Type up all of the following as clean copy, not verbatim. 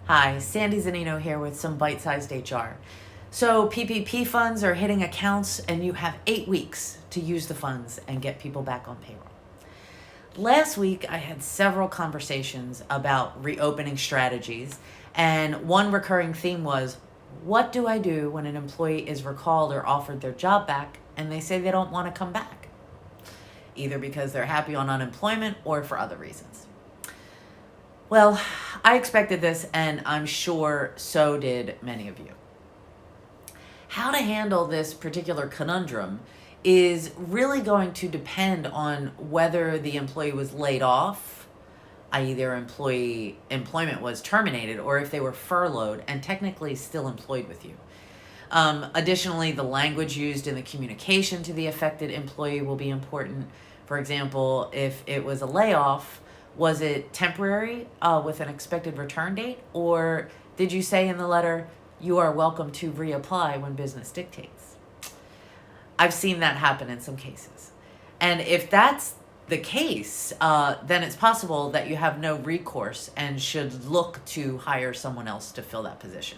Hi, Sandy Zanino here with some bite-sized HR. So PPP funds are hitting accounts and you have 8 weeks to use the funds and get people back on payroll. Last week, I had several conversations about reopening strategies, and one recurring theme was, what do I do when an employee is recalled or offered their job back and they say they don't want to come back, either because they're happy on unemployment or for other reasons? Well, I expected this, and I'm sure so did many of you. How to handle this particular conundrum is really going to depend on whether the employee was laid off, i.e. their employment was terminated, or if they were furloughed and technically still employed with you. Additionally, the language used in the communication to the affected employee will be important. For example, if it was a layoff, was it temporary with an expected return date? Or did you say in the letter, you are welcome to reapply when business dictates? I've seen that happen in some cases. And if that's the case, then it's possible that you have no recourse and should look to hire someone else to fill that position.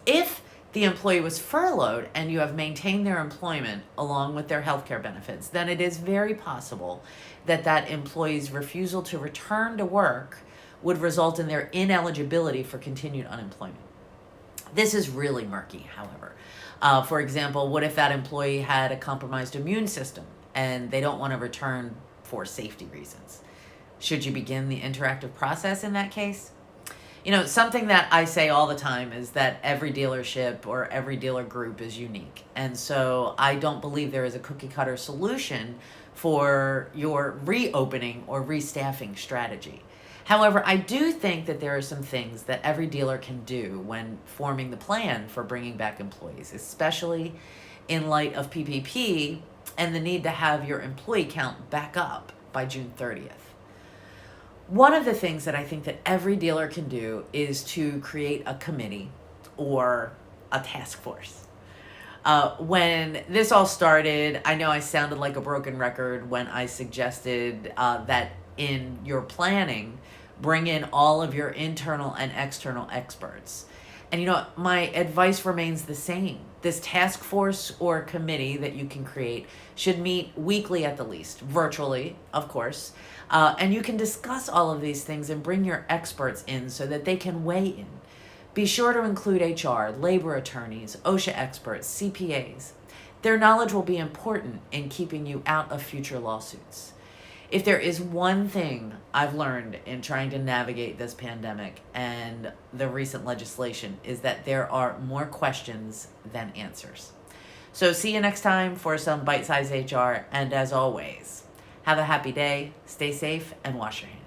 If the employee was furloughed and you have maintained their employment along with their healthcare benefits, then it is very possible that that employee's refusal to return to work would result in their ineligibility for continued unemployment. This is really murky, however. For example, what if that employee had a compromised immune system and they don't want to return for safety reasons? Should you begin the interactive process in that case? You know, something that I say all the time is that every dealership or every dealer group is unique. And so I don't believe there is a cookie cutter solution for your reopening or restaffing strategy. However, I do think that there are some things that every dealer can do when forming the plan for bringing back employees, especially in light of PPP and the need to have your employee count back up by June 30th. One of the things that I think that every dealer can do is to create a committee or a task force. When this all started, I know I sounded like a broken record when I suggested that in your planning, bring in all of your internal and external experts. And you know, my advice remains the same. This task force or committee that you can create should meet weekly at the least, virtually, of course. And you can discuss all of these things and bring your experts in so that they can weigh in. Be sure to include HR, labor attorneys, OSHA experts, CPAs. Their knowledge will be important in keeping you out of future lawsuits. If there is one thing I've learned in trying to navigate this pandemic and the recent legislation is that there are more questions than answers. So see you next time for some bite-sized HR, and as always, have a happy day, stay safe, and wash your hands.